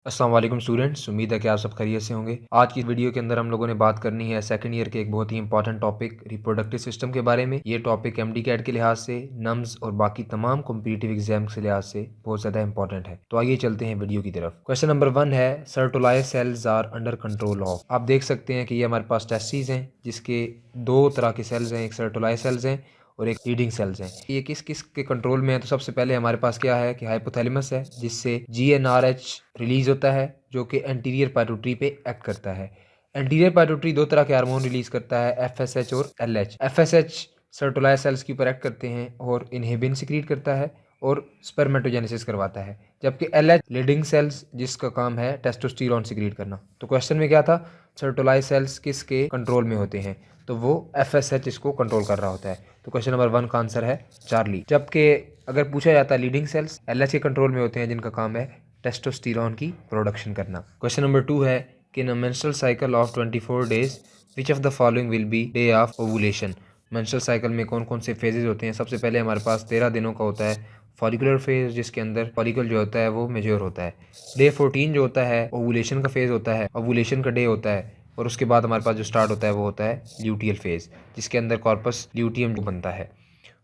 अस्सलाम वालेकुम स्टूडेंट्स, उम्मीद है कि आप सब खैरियत से होंगे। आज की वीडियो के अंदर हम लोगों ने बात करनी है सेकंड ईयर के एक बहुत ही इंपॉर्टेंट टॉपिक रिप्रोडक्टिव सिस्टम के बारे में। ये टॉपिक एमडी कैट के लिहाज से, नम्स और बाकी तमाम कॉम्पिटिटिव एग्जाम के लिहाज से बहुत ज़्यादा इंपॉर्टेंट है। तो आइए चलते हैं वीडियो की तरफ। क्वेश्चन नंबर 1 है Sertoli's cells are under control of. आप देख सकते हैं कि ये हमारे पास टेस्टिस हैं जिसके दो तरह के सेल्स हैं, एक सर्टोलाइज सेल्स हैं और एक लीडिंग सेल्स हैं। ये किस किस के कंट्रोल में है? तो सबसे पहले हमारे पास क्या है कि हाइपोथैलेमस है जिससे GnRH रिलीज होता है जो कि एंटीरियर पाइट्यूटरी पे एक्ट करता है। एंटीरियर पाइट्यूटरी दो तरह के हार्मोन रिलीज करता है, FSH और LH। FSH सर्टोलाइज सेल्स के ऊपर एक्ट करते हैं और इनहिबिन सिक्रीट करता है और स्पर्मेटोजेनेसिस करवाता है, जबकि LH लीडिंग सेल्स जिसका काम है टेस्टोस्टेरोन सिक्रीट करना। तो क्वेश्चन में क्या था, सर्टोलाइज सेल्स किसके कंट्रोल में होते हैं? तो वो FSH इसको कंट्रोल कर रहा होता है। तो क्वेश्चन नंबर 1 का आंसर है चार्ली। जबकि अगर पूछा जाता है लीडिंग सेल्स LH के कंट्रोल में होते हैं जिनका काम है टेस्टोस्टेरोन की प्रोडक्शन करना। क्वेश्चन नंबर 2 है कि in a menstrual cycle of 24 days which of the following will be day of ovulation. Menstrual cycle में कौन कौन से फेजेज होते हैं? सबसे पहले हमारे पास 13 दिनों का होता है फॉलिकुलर फेज, जिसके अंदर फॉलिकल जो होता है वो मेच्योर होता है। डे 14 जो होता है ओवुलेशन का फेज होता है, ओवुलेशन का डे होता है। और उसके बाद हमारे पास जो स्टार्ट होता है वो होता है ल्यूटियल फेज, जिसके अंदर कॉर्पस ल्यूटियम बनता है।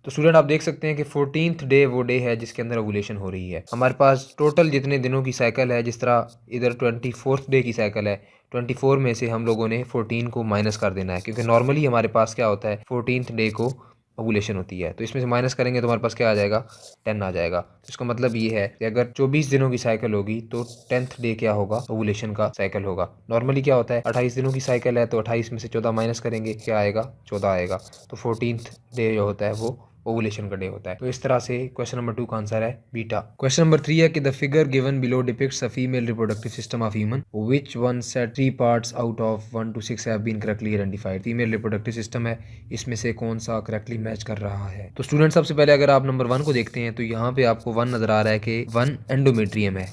तो स्टूडेंट आप देख सकते हैं कि 14th डे वो डे है जिसके अंदर ओवुलेशन हो रही है। हमारे पास टोटल जितने दिनों की साइकिल है, जिस तरह इधर 24th डे की साइकिल है, 24 में से हम लोगों ने 14 को माइनस कर देना है, क्योंकि नॉर्मली हमारे पास क्या होता है 14th डे को ओवुलेशन होती है। तो इसमें से माइनस करेंगे तो हमारे पास क्या आ जाएगा, 10 आ जाएगा। तो इसका मतलब ये है कि अगर 24 दिनों की साइकिल होगी तो 10th डे क्या होगा, ओवुलेशन का साइकिल होगा। नॉर्मली क्या होता है 28 दिनों की साइकिल है तो 28 में से 14 माइनस करेंगे, क्या आएगा, 14 आएगा। तो 14th डे जो होता है वो ओवुलेशन का डे होता है। तो इस तरह से क्वेश्चन नंबर 2 का आंसर है बीटा। क्वेश्चन नंबर 3 है कि the figure given below depicts a female reproductive system of human which one set 3 parts out of 1 to 6 have been correctly identified. Female reproductive system है, इसमें से कौन सा correctly match कर रहा है? तो स्टूडेंट सबसे पहले अगर आप नंबर 1 को देखते हैं तो यहाँ पे आपको 1 नजर आ रहा है कि 1 एंडोमेट्रियम है,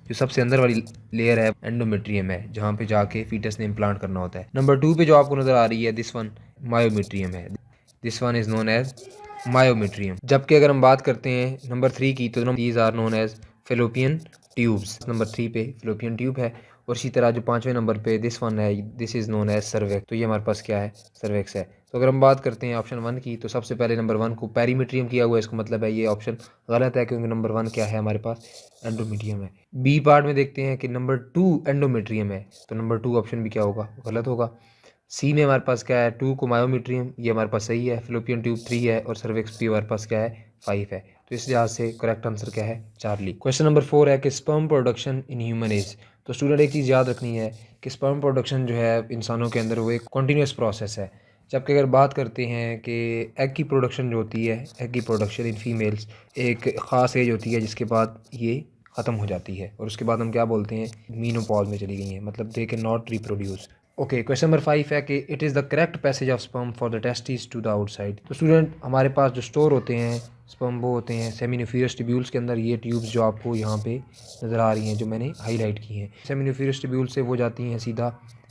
जो सबसे अंदर वाली लेयर है एंडोमेट्रियम है, जहाँ पे जाके फीटस ने इम्प्लांट करना होता है। नंबर 2 पे जो आपको नजर आ रही है दिस वन मायोमेट्रियम है, this one is known as myometrium. जबकि अगर हम बात करते हैं नंबर 3 की तो these are known as fallopian tubes. Number 3 पे फेलोपियन ट्यूब है। और इसी तरह जो 5वें नंबर पे दिस वन है, this is known as cervix. तो ये हमारे पास क्या है, सर्वेक्स है। तो अगर हम बात करते हैं ऑप्शन 1 की तो सबसे पहले नंबर 1 को पेरीमेट्रियम किया हुआ है, इसका मतलब है ये ऑप्शन गलत है, क्योंकि नंबर 1 क्या है हमारे पास, एंडोमेट्रियम है। बी पार्ट में देखते हैं कि नंबर 2 एंडोमेट्रियम है, तो नंबर 2 ऑप्शन भी क्या होगा, गलत होगा। सी में हमारे पास क्या है 2 को मायोमेट्रियम, ये हमारे पास सही है। फिलोपियन ट्यूब 3 है और सर्विक्स भी हमारे पास क्या है 5 है। तो इस लिहाज से करेक्ट आंसर क्या है, चार्ली। क्वेश्चन नंबर 4 है कि sperm production in human age. तो स्टूडेंट एक चीज़ याद रखनी है कि स्पर्म प्रोडक्शन जो है इंसानों के अंदर वो एक कॉन्टीन्यूस प्रोसेस है। जबकि अगर बात करते हैं कि एग की प्रोडक्शन जो होती है, एग की प्रोडक्शन इन फीमेल्स एक ख़ास एज होती है जिसके बाद ये ख़त्म हो जाती है और उसके बाद हम क्या बोलते हैं, मीनोपॉज में चली गई हैं, मतलब they can not reproduce. Okay, question number 5 है कि it is the correct passage of sperm for the testes to the outside. तो स्टूडेंट हमारे पास जो स्टोर होते हैं स्पर्म वो होते हैं सेमिनिफेरस ट्यूब्यूल्स के अंदर। ये ट्यूब्स जो आपको यहाँ पे नज़र आ रही हैं जो मैंने हाईलाइट की हैं, सेमिनिफेरस ट्यूब्यूल से वो जाती हैं सीधा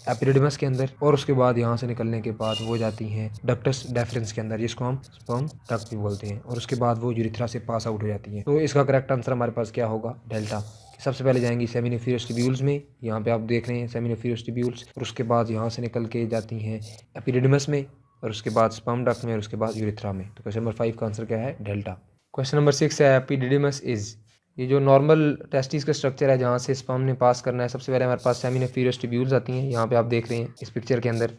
एपिडिडमस के अंदर और उसके बाद यहाँ से निकलने के बाद वो जाती हैं डक्टस डेफरेंस के अंदर, जिसको हम स्पर्म डक्ट भी बोलते हैं, और उसके बाद वो यूरिथ्रा से पास आउट हो जाती हैं। तो इसका करेक्ट आंसर हमारे पास क्या होगा, डेल्टा। सबसे पहले जाएंगी सेमिनिफेरस ट्यूब्यूल्स में, यहाँ पे आप देख रहे हैं सेमिनिफेरस ट्यूब्यूल्स, और उसके बाद यहाँ से निकल के जाती हैं एपिडिडमस में, और उसके बाद स्पर्म डक्ट में, और उसके बाद यूरिथ्रा में। तो क्वेश्चन नंबर 5 का आंसर क्या है, डेल्टा। क्वेश्चन नंबर 6 है एपिडिडमस इज। ये जो नॉर्मल टेस्टिस का स्ट्रक्चर है जहाँ से स्पर्म ने पास करना है, सबसे पहले हमारे पास सेमिनिफेरस ट्यूब्यूल्स आती हैं, यहाँ पे आप देख रहे हैं इस पिक्चर के अंदर।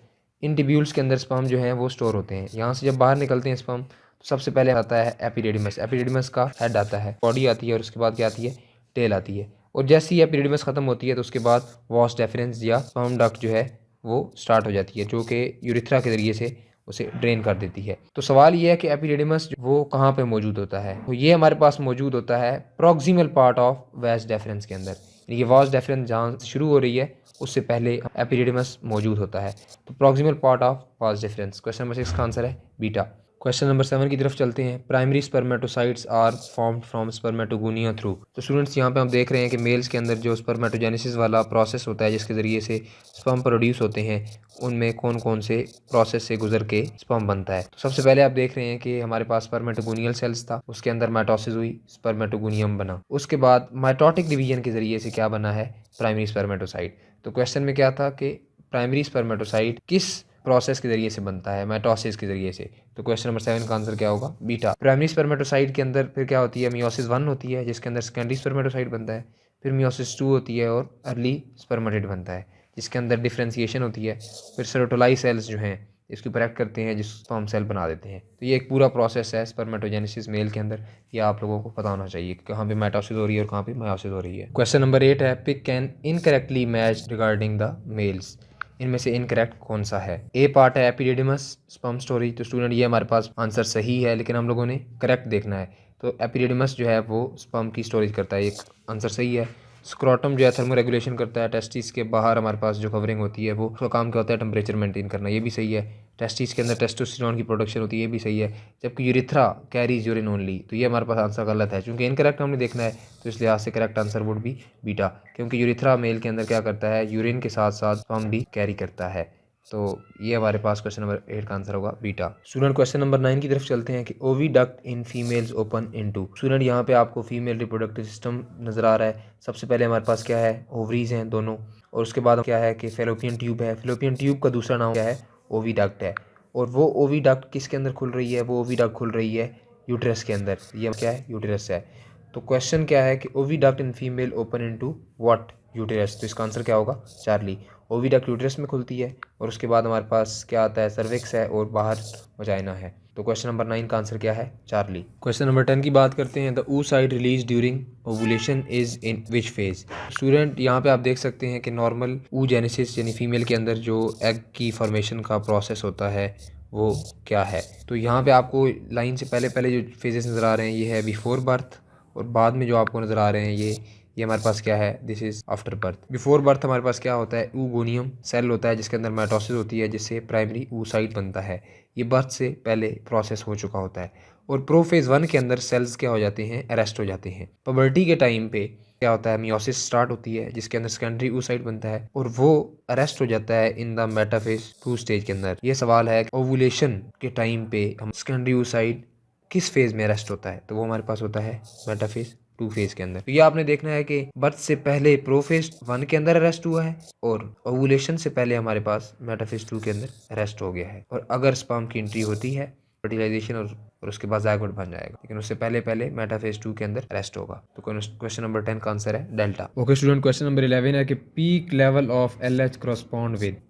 इन ट्यूब्यूल्स के अंदर स्पर्म जो है वो स्टोर होते हैं। यहाँ से जब बाहर निकलते हैं स्पर्म तो सबसे पहले आता है एपिडिडमस। एपिडिडमस का हेड आता है, बॉडी आती है, और उसके बाद क्या आती है, टेल आती है। और जैसे ही एपिडिडमस खत्म होती है तो उसके बाद वॉस डेफरेंस या स्पर्म डक्ट जो है वो स्टार्ट हो जाती है, जो कि यूरिथ्रा के जरिए से उसे ड्रेन कर देती है। तो सवाल ये है कि एपिडिडमस वो कहाँ पे मौजूद होता है? तो ये हमारे पास मौजूद होता है proximal part of vas deferens के अंदर। ये वास डेफरेंस जहाँ शुरू हो रही है उससे पहले एपिडिडमस मौजूद होता है। तो proximal part of vas deferens. Question number 6 का आंसर है बीटा। क्वेश्चन नंबर 7 की तरफ चलते हैं। Primary spermatocytes are formed from spermatogonia through. तो स्टूडेंट्स यहाँ पे हम देख रहे हैं कि मेल्स के अंदर जो स्पर्मेटोजेनेसिस वाला प्रोसेस होता है जिसके ज़रिए से स्पर्म प्रोड्यूस होते हैं, उनमें कौन कौन से प्रोसेस से गुजर के स्पर्म बनता है। तो सबसे पहले आप देख रहे हैं कि हमारे पास स्पर्मेटोगोनियल सेल्स था, उसके अंदर माइटोसिस हुई, स्पर्मेटोगोनियम बना। उसके बाद माइटोटिक डिवीजन के ज़रिए से क्या बना है, प्राइमरी स्पर्मेटोसाइट। तो क्वेश्चन में क्या था कि प्राइमरी स्पर्मेटोसाइट किस प्रोसेस के जरिए से बनता है, माइटोसिस के जरिए से। तो क्वेश्चन नंबर 7 का आंसर क्या होगा, बीटा। प्राइमरी स्पर्मेटोसाइट के अंदर फिर क्या होती है, मियोसिस 1 होती है जिसके अंदर सेकेंडरी स्पर्मेटोसाइट बनता है, फिर मियोसिस 2 होती है और अर्ली स्पर्मेटिड बनता है जिसके अंदर डिफ्रेंसिएशन होती है, फिर सेरोटोलाई सेल्स जो हैं इसको प्रेक्ट करते हैं जिस स्पर्म सेल बना देते हैं। तो ये एक पूरा प्रोसेस है स्पर्मेटोजेनेसिस मेल के अंदर, ये आप लोगों को पता होना चाहिए कि कहाँ पे माइटोसिस हो रही है और कहाँ पे मायोसिस हो रही है। क्वेश्चन नंबर 8 है, pick can incorrectly match regarding the males. इनमें से इनकरेक्ट कौन सा है। ए पार्ट है एपिडिडिमस स्पर्म स्टोरी। तो स्टूडेंट ये हमारे पास आंसर सही है, लेकिन हम लोगों ने करेक्ट देखना है। तो एपिडिडिमस जो है वो स्पर्म की स्टोरेज करता है, एक आंसर सही है। स्क्रोटम जो है थर्मो रेगुलेशन करता है। टेस्टिस के बाहर हमारे पास जो कवरिंग होती है वो उसका काम क्या होता है, टेम्परेचर मेंटेन करना, ये भी सही है। टेस्टिस के अंदर टेस्टोस्टेरोन की प्रोडक्शन होती है, ये भी सही है। जबकि यूरिथ्रा कैरीज यूरिन ओनली, तो ये हमारे पास आंसर गलत है। चूंकि इनकरेक्ट हमने देखना है तो इस लिहाज से करेक्ट आंसर वुड भी बीटा, क्योंकि यूरिथ्रा मेल के अंदर क्या करता है, यूरिन के साथ साथ स्पर्म भी कैरी करता है। तो ये हमारे पास क्वेश्चन नंबर 8 का आंसर होगा बीटा। स्टूडेंट क्वेश्चन नंबर 9 की तरफ चलते हैं कि oviduct in females open into. Student यहाँ पे आपको फीमेल रिप्रोडक्टिव सिस्टम नजर आ रहा है। सबसे पहले हमारे पास क्या है, ओवरीज हैं दोनों, और उसके बाद क्या है कि फेलोपियन ट्यूब है। फेलोपियन ट्यूब का दूसरा नाम क्या है, ओविडक्ट है। और वो ओविडक्ट किसके अंदर खुल रही है, वो ओविडक्ट खुल रही है यूट्रस के अंदर। ये क्या है, यूट्रस है। तो क्वेश्चन क्या है कि oviduct in female open into what, uterus. तो इसका आंसर क्या होगा, चार्ली। ओविडक्ट यूट्रस में खुलती है और उसके बाद हमारे पास क्या आता है, सर्विक्स है और बाहर वजाइना है। तो क्वेश्चन नंबर 9 का आंसर क्या है, चार्ली। क्वेश्चन नंबर 10 की बात करते हैं। The oocyte release during ovulation is in which phase. Student यहाँ पे आप देख सकते हैं कि नॉर्मल oogenesis यानी फीमेल के अंदर जो एग की फॉर्मेशन का प्रोसेस होता है वो क्या है। तो यहाँ पे आपको लाइन से पहले पहले जो फेजेस नज़र आ रहे हैं ये है बिफोर बर्थ, और बाद में जो आपको नज़र आ रहे हैं ये हमारे पास क्या है, this is after birth. Before birth हमारे पास क्या होता है, oogoonium सेल होता है जिसके अंदर माइटोसिस होती है जिससे प्राइमरी oocyte बनता है। ये बर्थ से पहले प्रोसेस हो चुका होता है। और प्रोफेज 1 के अंदर सेल्स क्या हो जाते हैं, अरेस्ट हो जाते हैं। पबर्टी के टाइम पे क्या होता है, मियोसिस स्टार्ट होती है जिसके अंदर सेकेंडरी oocyte बनता है और वो अरेस्ट हो जाता है इन द मेटाफेज 2 स्टेज के अंदर। ये सवाल है ओवुलेशन के टाइम पे हम सेकेंडरी oocyte किस फेज में अरेस्ट होता है, तो वो हमारे पास होता है मेटाफेज 2 फेज के अंदर। तो ये आपने देखना है कि बर्थ से पहले प्रोफेज 1 के अंदर अरेस्ट हुआ है और ओवुलेशन से पहले हमारे पास मेटाफेज 2 के अंदर अरेस्ट हो गया है। और अगर स्पर्म की एंट्री होती है फर्टिलाइजेशन और उसके बाद जायगोट बन जाएगा, लेकिन उससे पहले पहले मेटाफेज 2 के अंदर अरेस्ट होगा। तो क्वेश्चन नंबर 10 का आंसर है delta. Okay student, question number 11 है कि peak level of LH correspond with.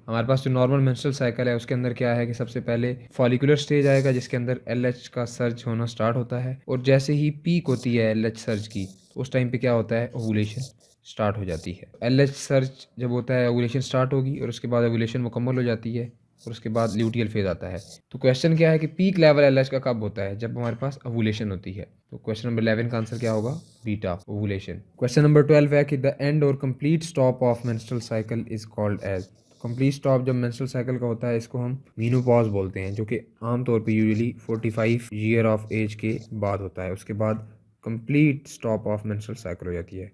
हमारे पास जो नॉर्मल मेंस्ट्रुअल साइकिल है उसके अंदर क्या है कि सबसे पहले फॉलिकुलर स्टेज आएगा जिसके अंदर LH का सर्ज होना स्टार्ट होता है, और जैसे ही पीक होती है LH सर्ज की तो उस टाइम पे क्या होता है, ओवुलेशन स्टार्ट हो जाती है। LH सर्ज जब होता है ओवुलेशन स्टार्ट होगी और उसके बाद ओवुलेशन मुकम्मल हो जाती है और उसके बाद ल्यूटियल फेज आता है। तो क्वेश्चन क्या है कि पीक लेवल LH का कब होता है, जब हमारे पास ओवुलेशन होती है। तो क्वेश्चन नंबर 11 का आंसर क्या होगा, बीटा, ओवुलेशन। क्वेश्चन नंबर 12 है कि द एंड और complete stop of menstrual cycle is called as. Complete stop जब मेंस्ट्रुअल साइकिल का होता है इसको हम मीनोपॉज बोलते हैं, जो कि आमतौर पे यूजुअली 45 ईयर ऑफ एज के बाद होता है। उसके बाद complete stop of menstrual cycle हो जाती है।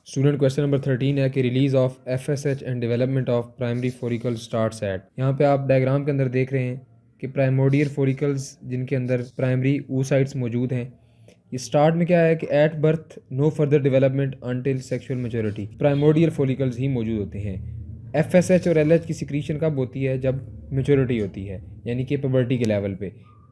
स्टूडेंट क्वेश्चन नंबर 13 है कि release of FSH and development of primary follicle starts at. यहाँ पे आप डायग्राम के अंदर देख रहे हैं कि प्राइमोडियल फोरिकल्स जिनके अंदर प्राइमरी oocytes मौजूद हैं, ये स्टार्ट में क्या है कि at birth no further development until sexual maturity, primordial follicles ही मौजूद होते हैं। FSH और LH की सिक्रीशन कब होती है, जब मेच्योरिटी होती है, यानी कि पबर्टी के लेवल पे।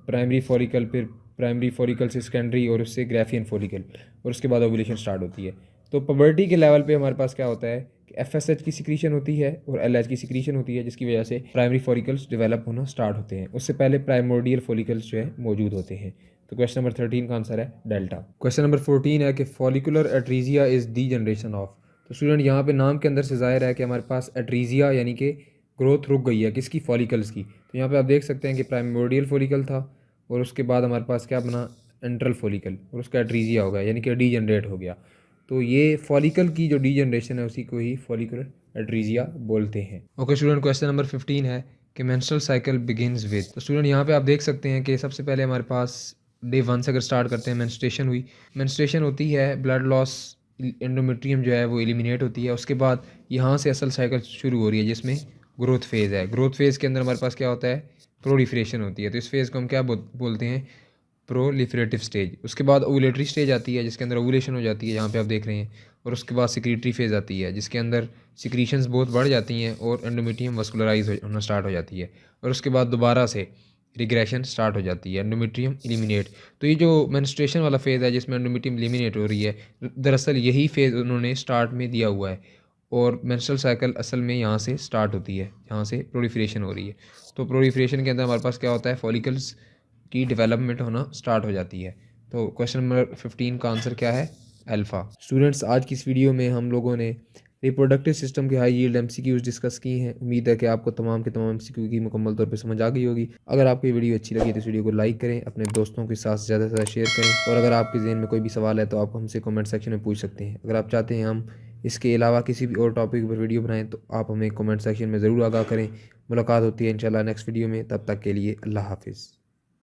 प्राइमरी फोरिकल, फिर प्राइमरी फोरिकल से सेकेंडरी और उससे ग्राफियन फोरिकल, और उसके बाद ओवुलेशन स्टार्ट होती है। तो पबर्टी के लेवल पे हमारे पास क्या होता है कि FSH की सिक्रीशन होती है और LH की सिक्रीशन होती है, जिसकी वजह से प्राइमरी फोरिकल्स डेवलप होना स्टार्ट होते हैं। उससे पहले प्राइमोडियल फोलिकल्स जो है मौजूद होते हैं। तो क्वेश्चन नंबर 13 का आंसर है डेल्टा। क्वेश्चन नंबर 14 है कि follicular atresia is degeneration of. तो स्टूडेंट यहाँ पे नाम के अंदर से जाहिर है कि हमारे पास एट्रीजिया यानी कि ग्रोथ रुक गई है किसकी, फॉलिकल्स की। तो यहाँ पे आप देख सकते हैं कि प्राइमोडियल फॉलिकल था और उसके बाद हमारे पास क्या बना, एंट्रल फॉलिकल, और उसका एट्रीजिया हो गया यानी कि डी जनरेट हो गया। तो ये फॉलिकल की जो डी जनरेशन है उसी को ही फॉलिकुलर एट्रीजिया बोलते हैं। ओके स्टूडेंट, क्वेश्चन नंबर 15 है कि मेंस्ट्रुअल साइकिल बिगिंस विद। तो स्टूडेंट यहाँ पे आप देख सकते हैं कि सबसे पहले हमारे पास डे 1 से अगर स्टार्ट करते हैं मेंस्ट्रुएशन हुई। मेंस्ट्रुएशन होती है, ब्लड लॉस, एंडोमेट्रियम जो है वो एलिमिनेट होती है। उसके बाद यहाँ से असल साइकिल शुरू हो रही है जिसमें ग्रोथ फेज़ है। ग्रोथ फेज़ के अंदर हमारे पास क्या होता है, प्रोलिफरेशन होती है। तो इस फेज़ को हम क्या बोलते हैं, प्रोलिफरेटिव स्टेज। उसके बाद ओवुलेटरी स्टेज आती है जिसके अंदर ओवुलेशन हो जाती है, जहाँ पे आप देख रहे हैं। और उसके बाद सिक्रीटरी फेज़ आती है जिसके अंदर सिक्रीशंस बहुत बढ़ जाती हैं और एंडोमेट्रियम वस्कुलराइज होना स्टार्ट हो जाती है। और उसके बाद दोबारा से रिग्रेशन स्टार्ट हो जाती है, एंडोमेट्रियम एलिमिनेट। तो ये जो मेंस्ट्रुएशन वाला फेज़ है जिसमें एंडोमेट्रियम एलिमिनेट हो रही है, दरअसल यही फेज़ उन्होंने स्टार्ट में दिया हुआ है। और मेंस्ट्रुअल साइकिल असल में यहाँ से स्टार्ट होती है, यहाँ से प्रोलिफरेशन हो रही है। तो प्रोलिफरेशन के अंदर हमारे पास क्या होता है, फॉलिकल्स की डेवलपमेंट होना स्टार्ट हो जाती है। तो क्वेश्चन नंबर 15 का आंसर क्या है, अल्फ़ा। स्टूडेंट्स, आज की इस वीडियो में हम लोगों ने रिप्रोडक्टिव सिस्टम के हाई यील्ड एमसीक्यूज डिस्कस की हैं। उम्मीद है कि आपको तमाम के तमाम एमसीक्यू की मुकम्मल तौर पे समझ आ गई होगी। अगर आपको ये वीडियो अच्छी लगी तो इस वीडियो को लाइक करें, अपने दोस्तों के साथ ज़्यादा से ज़्यादा शेयर करें। और अगर आपके जहन में कोई भी सवाल है तो आप हमसे कमेंट सेक्शन में पूछ सकते हैं। अगर आप चाहते हैं हम इसके अलावा किसी भी और टॉपिक पर वीडियो बनाएं तो आप हमें कमेंट सेक्शन में ज़रूर आगाह करें। मुलाकात होती है इंशाल्लाह नेक्स्ट वीडियो में, तब तक के लिए अल्लाह हाफिज़।